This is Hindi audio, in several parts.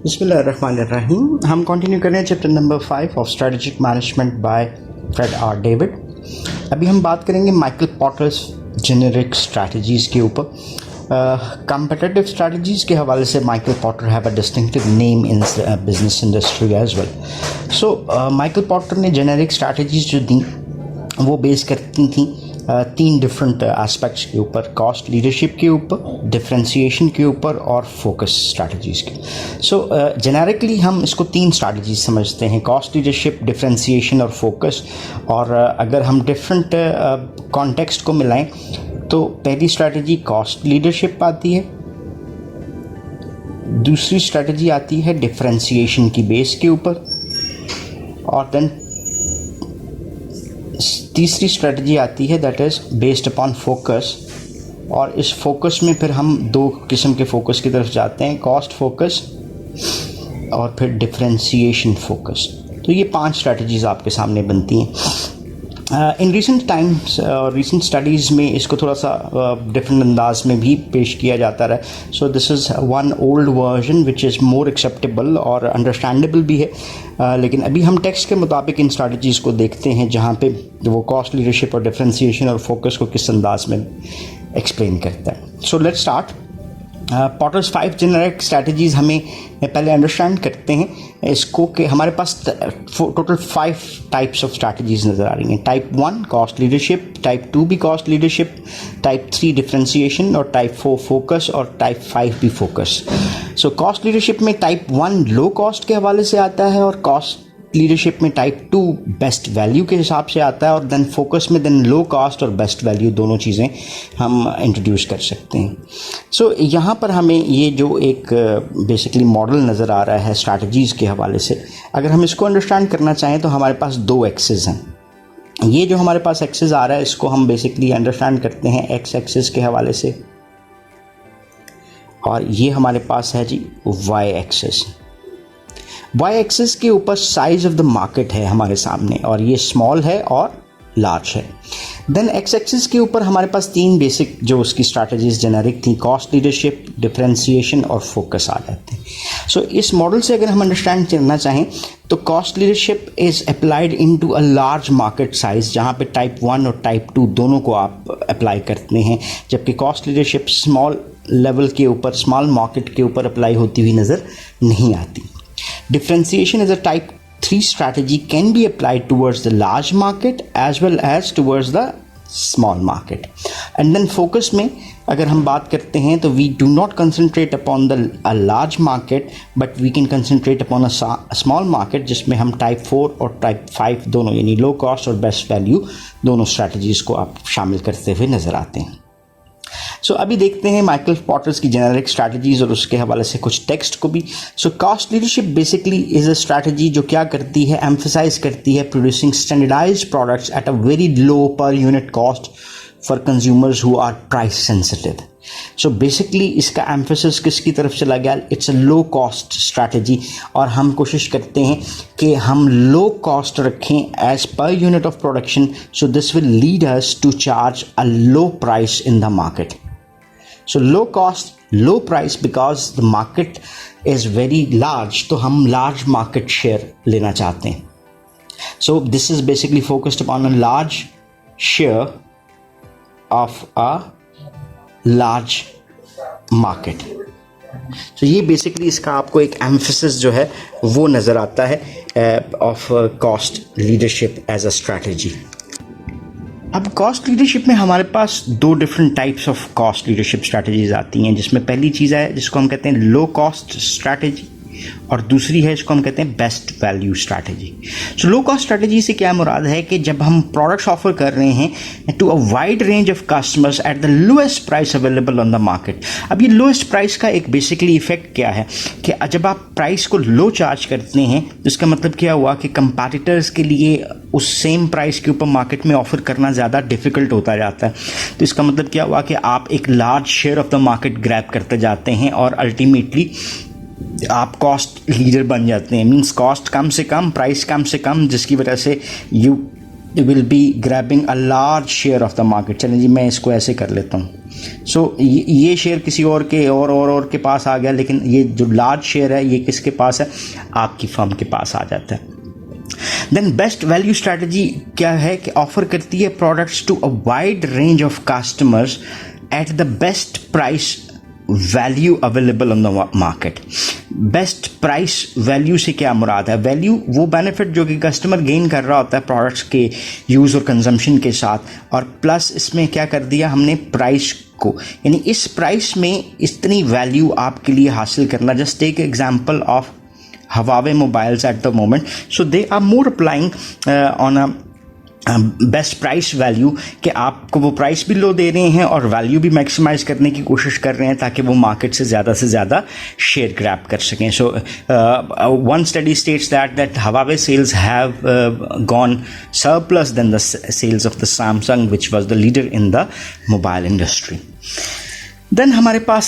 बिस्मिल्लाहिर्रहमानिर्रहीम। हम कंटिन्यू कर रहे हैं chapter number 5 of strategic management by Fred R David. अभी हम बात करेंगे माइकल पोर्टर्स जेनेरिक स्ट्रैटेजीज़ के ऊपर। कम्पिटिटिव स्ट्रैटेजीज़ के हवाले से Michael Porter have a distinctive name in business industry as well. So Michael Porter ने जेनेरिक स्ट्रैटेजीज़ जो दी वो बेस करती थी तीन डिफरेंट एस्पेक्ट्स के ऊपर, कॉस्ट लीडरशिप के ऊपर, डिफरेंशिएशन के ऊपर और फोकस स्ट्रैटेजीज़ के। सो जेनेरिकली हम इसको तीन स्ट्रैटेजीज समझते हैं, कॉस्ट लीडरशिप, डिफरेंशिएशन और फोकस। और अगर हम डिफरेंट कॉन्टेक्स्ट को मिलाएं तो पहली स्ट्रैटेजी कॉस्ट लीडरशिप आती है, दूसरी स्ट्रैटेजी आती है डिफरेंशिएशन की बेस के ऊपर, और देन तीसरी स्ट्रेटजी आती है that is based upon focus. और इस फोकस में फिर हम दो किस्म के फोकस की तरफ जाते हैं, कॉस्ट फोकस और फिर डिफरेंशिएशन फोकस। तो ये 5 स्ट्रेटजीज़ आपके सामने बनती हैं। इन रिसेंट टाइम्स और रिसेंट स्टडीज़ में इसको थोड़ा सा डिफरेंट अंदाज में भी पेश किया जाता रहा। सो this is one old version which is more acceptable और अंडरस्टैंडेबल भी है। लेकिन अभी हम टेक्स्ट के मुताबिक इन स्ट्रैटेजीज़ को देखते हैं जहाँ पे वो कॉस्ट लीडरशिप और डिफरेंशिएशन और फोकस को किस अंदाज में एक्सप्लेन करता है। So let's start. Porters 5 generic strategies हमें पहले अंडरस्टैंड करते हैं इसको कि हमारे पास टोटल 5 टाइप्स ऑफ स्ट्रैटेजीज़ नज़र आ रही हैं। टाइप 1 कॉस्ट लीडरशिप, टाइप 2 भी कॉस्ट लीडरशिप, टाइप 3 डिफरेंशिएशन और टाइप 4 फोकस और टाइप 5 भी फोकस। सो कॉस्ट लीडरशिप में टाइप 1 लो कॉस्ट के हवाले से आता है और कॉस्ट लीडरशिप में टाइप 2 बेस्ट वैल्यू के हिसाब से आता है, और देन फोकस में देन लो कॉस्ट और बेस्ट वैल्यू दोनों चीज़ें हम इंट्रोड्यूस कर सकते हैं। सो यहाँ पर हमें ये जो एक बेसिकली मॉडल नज़र आ रहा है स्ट्रैटेजीज़ के हवाले से, अगर हम इसको अंडरस्टैंड करना चाहें तो हमारे पास 2 एक्सेस हैं। ये जो हमारे पास एक्सेस आ रहा है इसको हम बेसिकली अंडरस्टैंड करते हैं एक्स एक्सेस के हवाले से, और ये हमारे पास है जी वाई एक्सेस। वाई एक्सिस के ऊपर साइज ऑफ द मार्केट है हमारे सामने, और ये स्मॉल है और लार्ज है। देन एक्स एक्सिस के ऊपर हमारे पास 3 बेसिक जो उसकी स्ट्रैटेजीज जेनेरिक थी, कॉस्ट लीडरशिप, डिफरेंशिएशन और फोकस आ जाते हैं। सो इस मॉडल से अगर हम अंडरस्टैंड करना चाहें तो cost leadership is applied into a large market size, जहाँ पे टाइप 1 और टाइप 2 दोनों को आप अप्लाई करते हैं, जबकि कॉस्ट लीडरशिप स्मॉल लेवल के ऊपर, स्मॉल मार्केट के ऊपर अप्लाई होती हुई नज़र नहीं आती। Differentiation as a type 3 strategy can be applied towards the large market as well as towards the small market. And then focus में अगर हम बात करते हैं तो we do not concentrate upon a large market but we can concentrate upon a small market, जिसमें हम type 4 और type 5 दोनों यानी low cost और best value दोनों strategies को आप शामिल करते हुए नज़र आते हैं। सो अभी देखते हैं माइकल पोर्टर्स की जेनेरिक स्ट्रैटेजीज और उसके हवाले से कुछ टेक्स्ट को भी। So cost leadership basically is a strategy जो क्या करती है, एम्फसाइज करती है producing standardised products at a very low per unit cost for consumers who are price sensitive. So basically इसका एम्फेसिस किसकी तरफ चला गया, it's a low cost strategy, और हम कोशिश करते हैं कि हम लो कॉस्ट रखें as per unit of production, so this will lead us to charge a low price in the market. So low cost, low price because the market is very large, तो हम लार्ज मार्केट शेयर लेना चाहते हैं। So this is basically focused upon a large share of a large market. तो ये बेसिकली इसका आपको एक एम्फेसिस जो है वो नज़र आता है of cost leadership as a strategy. अब कॉस्ट लीडरशिप में हमारे पास 2 different types of cost leadership strategies आती हैं, जिसमें पहली चीज़ है जिसको हम कहते हैं लो कॉस्ट स्ट्रैटेजी, और दूसरी है इसको हम कहते हैं बेस्ट वैल्यू स्ट्रैटेजी। सो लो कॉस्ट स्ट्रैटेजी से क्या मुराद है कि जब हम प्रोडक्ट्स ऑफर कर रहे हैं to a wide range of customers at the lowest price available on the market. अब ये लोएस्ट प्राइस का एक बेसिकली इफेक्ट क्या है कि जब आप प्राइस को लो चार्ज करते हैं तो इसका मतलब क्या हुआ कि कंपैटिटर्स के लिए उस सेम प्राइस के ऊपर मार्केट में ऑफर करना ज़्यादा डिफिकल्ट होता जाता है। तो इसका मतलब क्या हुआ कि आप एक large share of the market grab करते जाते हैं और अल्टीमेटली आप कॉस्ट लीडर बन जाते हैं। मींस कॉस्ट कम से कम, प्राइस कम से कम, जिसकी वजह से you will be grabbing a large share of the market. चलें जी, मैं इसको ऐसे कर लेता हूँ। सो ये शेयर किसी और के और के पास आ गया, लेकिन ये जो लार्ज शेयर है ये किसके पास है? आपकी फर्म के पास आ जाता है। देन बेस्ट वैल्यू स्ट्रैटेजी क्या है कि ऑफर करती है products to a wide range of customers at the best price value available on the market. Best price value से क्या मुराद है? वैल्यू वो बेनिफिट जो कि कस्टमर गेन कर रहा होता है प्रोडक्ट्स के यूज़ और कंजम्पशन के साथ, और प्लस इसमें क्या कर दिया हमने? प्राइस को, यानी इस प्राइस में इतनी वैल्यू आपके लिए हासिल करना। Just take example of Huawei mobiles at the moment, so they are more applying on a best price value, कि आपको वो प्राइस भी लो दे रहे हैं और वैल्यू भी मैक्सिमाइज करने की कोशिश कर रहे हैं ताकि वो मार्केट से ज़्यादा शेयर ग्रैब कर सकें। So one study states that Huawei sales have gone surplus than the sales of the Samsung, which was the leader in the mobile industry. Then हमारे पास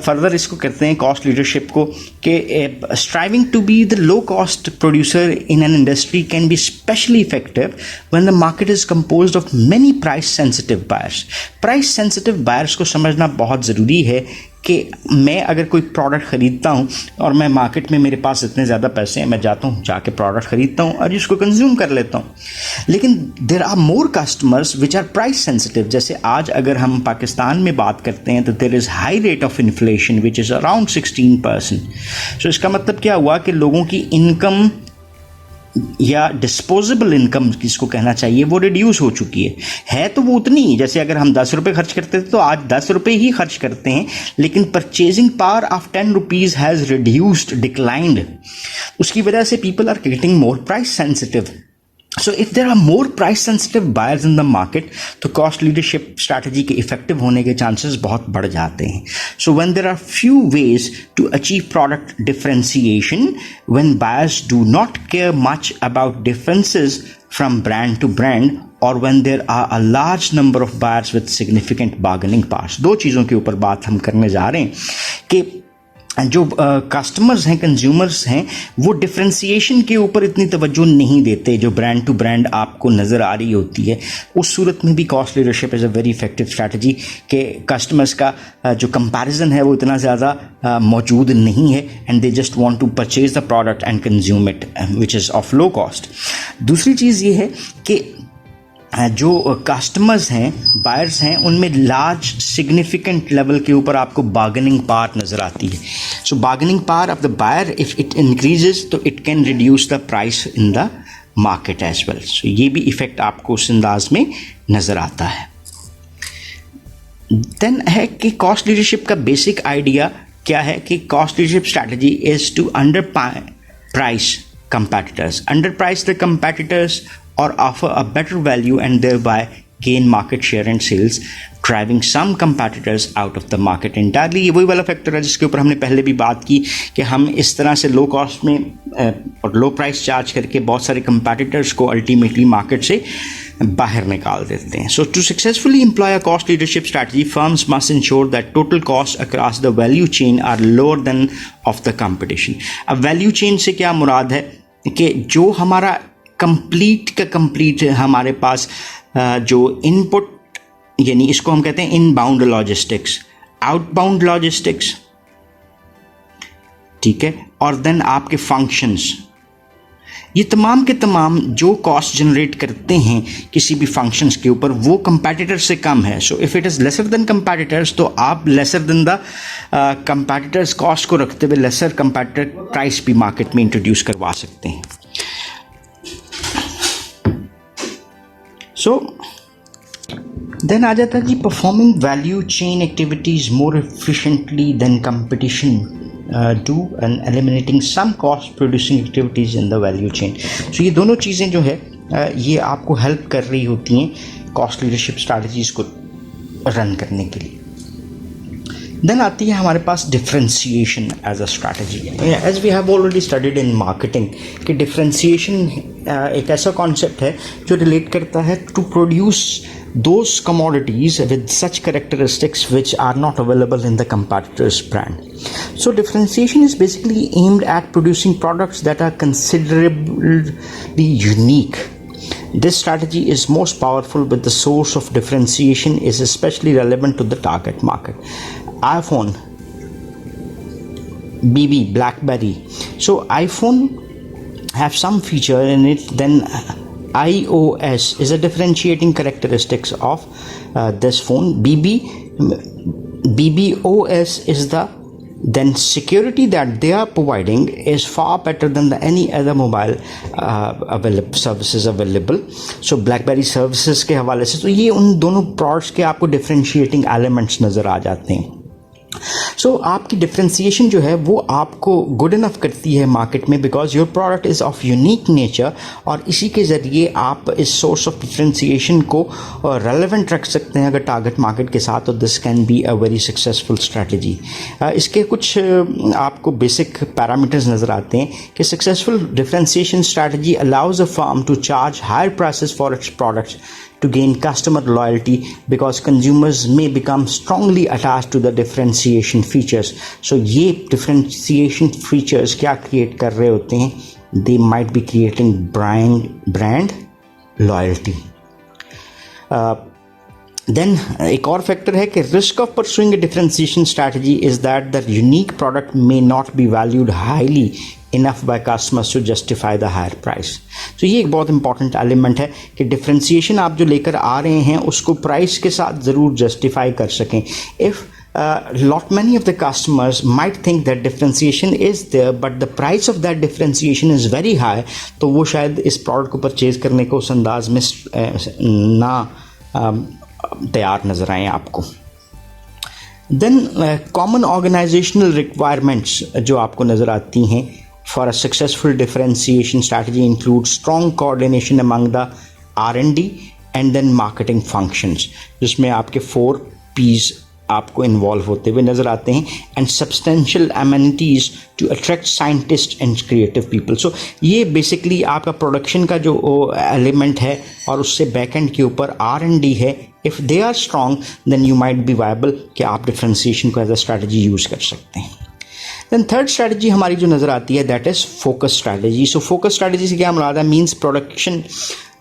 फर्दर इसको करते हैं कॉस्ट लीडरशिप को, कि striving to be the low cost producer in an industry can be specially effective when the market is composed of many price sensitive buyers. Price sensitive buyers को समझना बहुत ज़रूरी है कि मैं अगर कोई प्रोडक्ट ख़रीदता हूँ और मैं मार्केट में मेरे पास इतने ज़्यादा पैसे हैं, मैं जाता हूँ जाके प्रोडक्ट ख़रीदता हूँ और इसको कंज्यूम कर लेता हूँ, लेकिन there are more customers which are price sensitive. जैसे आज अगर हम पाकिस्तान में बात करते हैं तो there is high rate of inflation which is around 16%। सो इसका मतलब क्या हुआ कि लोगों की इनकम या डिस्पोजेबल इनकम किसको कहना चाहिए, वो रिड्यूस हो चुकी है तो वो उतनी, जैसे अगर हम 10 रुपये खर्च करते थे तो आज 10 रुपये ही खर्च करते हैं, लेकिन purchasing power of 10 rupees has reduced, declined. उसकी वजह से people are getting more price sensitive. So if there are more price sensitive buyers in the market, तो cost leadership strategy के effective होने के chances बहुत बढ़ जाते हैं। So when there are few ways to achieve product differentiation, when buyers do not care much about differences from brand to brand, or when there are a large number of buyers with significant bargaining powers, दो चीज़ों के ऊपर बात हम करने जा रहे हैं कि जो कस्टमर्स हैं, कंज्यूमर्स हैं, वो डिफ्रेंसिएशन के ऊपर इतनी तवज्जो नहीं देते जो ब्रांड टू ब्रांड आपको नज़र आ रही होती है। उस सूरत में भी cost leadership is a very effective strategy कि कस्टमर्स का जो कंपैरिजन है वो इतना ज़्यादा मौजूद नहीं है, and they just want to purchase the product and consume it which is of low cost. दूसरी चीज़ ये है कि जो कस्टमर्स हैं, बायर्स हैं, उनमें लार्ज सिग्निफिकेंट लेवल के ऊपर आपको बार्गेनिंग पावर नज़र आती है। So bargaining power of the buyer if it increases तो it can reduce the price in the market as well. So ये भी इफ़ेक्ट आपको उस अंदाज में नज़र आता है। देन है कि कॉस्ट लीडरशिप का बेसिक आइडिया क्या है कि cost leadership strategy is to underprice competitors, underprice the competitors or offer a better value and thereby gain market share and sales, driving some competitors out of the market entirely। ये वही वाला फैक्टर है जिसके ऊपर हमने पहले भी बात की कि हम इस तरह से लो कॉस्ट में और लो प्राइस चार्ज करके बहुत सारे competitors को अल्टीमेटली मार्केट से बाहर निकाल देते हैं। So to successfully employ a cost leadership strategy, firms must ensure that total costs across the value chain are lower than of the competition। अब वैल्यू चेन से क्या मुराद है कि जो हमारा कंप्लीट हमारे पास जो इनपुट, यानी इसको हम कहते हैं इनबाउंड लॉजिस्टिक्स, आउटबाउंड लॉजिस्टिक्स, ठीक है, और देन आपके फंक्शंस, ये तमाम के तमाम जो कॉस्ट जनरेट करते हैं किसी भी फंक्शंस के ऊपर, वो कंपैटिटर से कम है। So if it is lesser than competitors तो आप lesser than the competitors cost को रखते हुए लेसर कंपैटिटर प्राइस भी मार्केट में इंट्रोड्यूस करवा सकते हैं। सो देन आ जाता है जी performing value chain activities more efficiently than competition do and eliminating some cost producing activities in the value chain। so ये दोनों चीज़ें जो है ये आपको हेल्प कर रही होती हैं कॉस्ट लीडरशिप स्ट्रैटेजीज़ को रन करने के लिए। देन आती है हमारे पास differentiation as a strategy. As we have already studied in marketing कि डिफ्रेंसिएशन एक ऐसा कॉन्सेप्ट है जो रिलेट करता है to produce those commodities with such characteristics which are not available in the competitor's brand। So differentiation is basically aimed at producing products that are considerably unique This strategy is most powerful, but the source of differentiation is especially relevant to the target market. iPhone, BB, BlackBerry. So iPhone have some feature in it, then iOS is a differentiating characteristics of this phone. BBOS is the then security that they are providing is far better than any other mobile services available. So BlackBerry services के हवाले से तो ये उन दोनों प्रोडक्ट्स के आपको डिफरेंशिएटिंग एलिमेंट्स नज़र आ जाते हैं. सो आपकी डिफ्रेंसिएशन जो है वो आपको गुड इनफ करती है मार्केट में, because your product is of unique nature, और इसी के ज़रिए आप इस सोर्स ऑफ डिफ्रेंसिएशन को रेलेवेंट रख सकते हैं अगर टारगेट मार्केट के साथ. तो this can be a very successful strategy. इसके कुछ आपको बेसिक पैरामीटर्स नज़र आते हैं कि successful differentiation strategy allows a firm to charge higher prices for its products to gain customer loyalty, because consumers may become strongly attached to the differentiation features. So ये differentiation features क्या create कर रहे होते हैं? They might be creating brand loyalty. Then एक और फैक्टर है कि risk of pursuing a differentiation strategy is that the unique product may not be valued highly enough by customers to justify the higher price. तो ये एक बहुत इंपॉर्टेंट एलिमेंट है कि डिफ्रेंसिएशन आप जो लेकर आ रहे हैं उसको प्राइस के साथ ज़रूर जस्टिफाई कर सकें. If lot many of the customers might think that differentiation is there, but the price of that differentiation is very high, तो वो शायद इस प्रोडक्ट को परचेज करने को उस अंदाज में ना तैयार नज़र आए आपको. देन कॉमन ऑर्गेनाइजेशनल रिक्वायरमेंट्स जो आपको नज़र आती हैं for a successful differentiation strategy include strong coordination among the R&D and then marketing functions, जिसमें आपके 4 P's आपको इन्वॉल्व होते हुए नज़र आते हैं, and substantial amenities to attract scientist and creative people. So ये बेसिकली आपका प्रोडक्शन का जो एलिमेंट है और उससे बैक एंड के ऊपर R&D है. If they are strong then you might be viable कि आप डिफ्रेंसिएशन को एज अ स्ट्रैटेजी यूज़ कर सकते हैं. देन थर्ड स्ट्रैटेजी हमारी जो नज़र आती है that is focus strategy. So focus strategy से क्या मुराद है? मींस प्रोडक्शन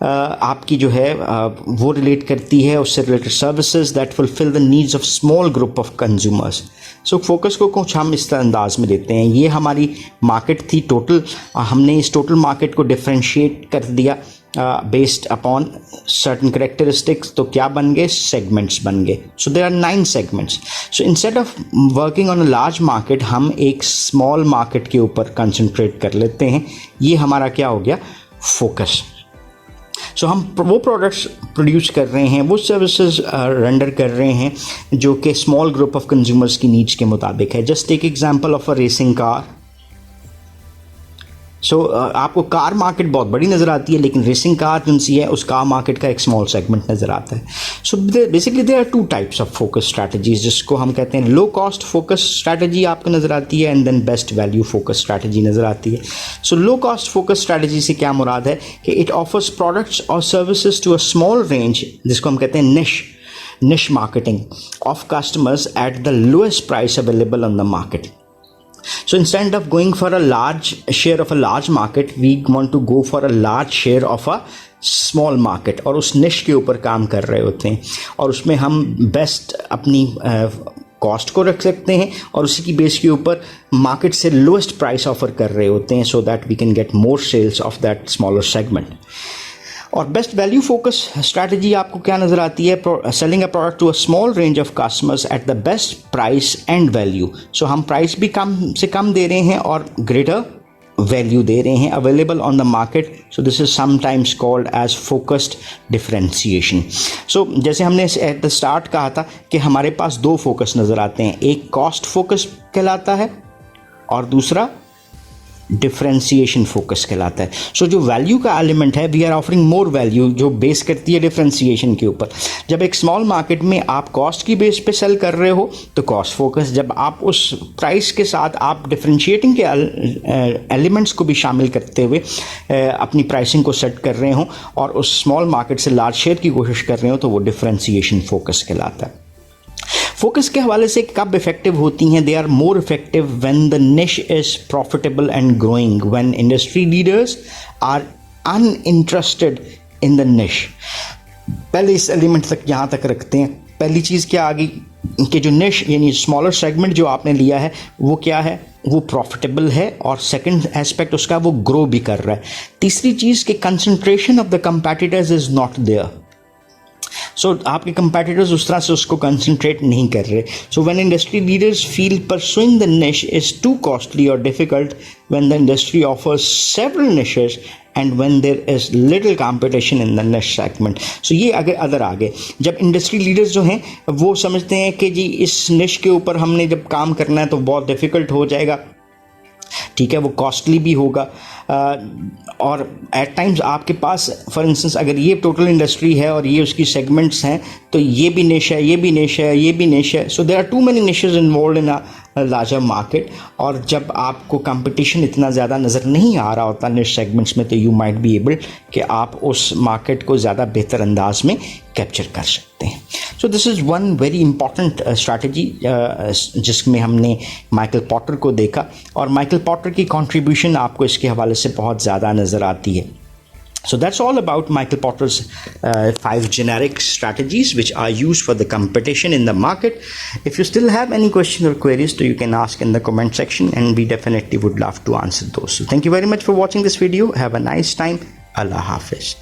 आपकी जो है वो रिलेट करती है उससे related services that fulfil the needs of small group of consumers. So focus को कुछ हम इस अंदाज में देते हैं. ये हमारी मार्केट थी टोटल, हमने इस टोटल मार्केट को डिफ्रेंशिएट कर दिया बेस्ड अपॉन सर्टन करेक्टरिस्टिक्स. तो क्या बन गए? सेगमेंट्स बन गए. So there are 9 segments. So instead of working on a large market हम एक स्मॉल मार्केट के ऊपर कंसंट्रेट कर लेते हैं. ये हमारा क्या हो गया? फोकस. सो हम वो प्रोडक्ट्स प्रोड्यूस कर रहे हैं, वो सर्विसेज रेंडर कर रहे हैं जो कि स्मॉल ग्रुप ऑफ कंज्यूमर्स की नीड्स के मुताबिक है. Just take example of a racing car. So आपको कार मार्केट बहुत बड़ी नज़र आती है, लेकिन रेसिंग कार जो सी है उस कार मार्केट का एक स्मॉल सेगमेंट नज़र आता है. So basically there are 2 types of focus strategies, जिसको हम कहते हैं लो कॉस्ट फोकस स्ट्रैटेजी आपको नज़र आती है, and then best value focus strategy नज़र आती है. So low cost focus strategy से क्या मुराद है कि इट ऑफर्स प्रोडक्ट्स और services to a small range, जिसको हम कहते हैं niche marketing of customers at the lowest price available on the market. So instead of going for a large share of a large market, we want to go for a large share of a small market, और उस निश के ऊपर काम कर रहे होते हैं और उसमें हम बेस्ट अपनी कॉस्ट को रख सकते हैं और उसी की बेस के ऊपर मार्केट से लोएस्ट प्राइस ऑफर कर रहे होते हैं, so that we can get more sales of that smaller segment. और बेस्ट वैल्यू फोकस स्ट्रैटेजी आपको क्या नज़र आती है? Selling a product to a small range of customers at the best price and value. So हम प्राइस भी कम से कम दे रहे हैं और ग्रेटर वैल्यू दे रहे हैं available on the market. So this is sometimes called as focused differentiation. So जैसे हमने एट द स्टार्ट कहा था कि हमारे पास 2 फोकस नज़र आते हैं, एक कॉस्ट फोकस कहलाता है और दूसरा डिफरेंशिएशन फोकस कहलाता है. सो जो वैल्यू का एलिमेंट है, we are offering more value, जो बेस करती है डिफरेंशिएशन के ऊपर. जब एक स्मॉल मार्केट में आप कॉस्ट की बेस पे सेल कर रहे हो तो कॉस्ट फोकस, जब आप उस प्राइस के साथ आप डिफरेंशिएटिंग के एलिमेंट्स को भी शामिल करते हुए अपनी प्राइसिंग को सेट कर रहे हो और उस स्मॉल मार्केट से लार्ज शेयर की कोशिश कर रहे हो, तो वो डिफरेंशिएशन फोकस कहलाता है. फोकस के हवाले से कब इफेक्टिव होती हैं? They are more effective when the niche is profitable and growing, when industry leaders are uninterested in the niche. पहले इस एलिमेंट तक यहाँ तक रखते हैं। पहली चीज़ क्या आ गई कि जो निश यानी स्मॉलर सेगमेंट जो आपने लिया है वो क्या है, वो प्रॉफिटेबल है, और सेकंड एस्पेक्ट उसका वो ग्रो भी कर रहा है। तीसरी चीज़ कि concentration of the competitors is not there. So आपके कंपेटिटर्स उस तरह से उसको कंसंट्रेट नहीं कर रहे। So when industry leaders feel pursuing the niche is too costly और difficult, when the industry offers several niches and when there is little competition in the niche segment. So ये अदर आगे जब इंडस्ट्री लीडर्स जो हैं वो समझते हैं कि जी इस निश के ऊपर हमने जब काम करना है तो बहुत डिफ़िकल्ट हो जाएगा, ठीक है, वो कॉस्टली भी होगा, और एट टाइम्स आपके पास फॉर इंस्टेंस अगर ये टोटल इंडस्ट्री है और ये उसकी सेगमेंट्स हैं तो ये भी निश है, ये भी निश है, ये भी निश है। So there are too many niches involve in a larger market. और जब आपको कंपटीशन इतना ज़्यादा नज़र नहीं आ रहा होता निश सेगमेंट्स में, तो यू माइट बी एबल कि आप उस मार्केट को ज़्यादा बेहतर अंदाज में कैप्चर कर सकते हैं। So this is one very important strategy जिसमें हमने माइकल पॉटर को देखा, और माइकल पॉटर की कंट्रीब्यूशन आपको इसके हवाले से बहुत ज़्यादा नज़र आती है। So that's all about Michael Porter's 5 generic strategies which are used for the competition in the market. If you still have any questions or queries, so you can ask in the comment section and we definitely would love to answer those. So thank you very much for watching this video. Have a nice time. Allah Hafiz.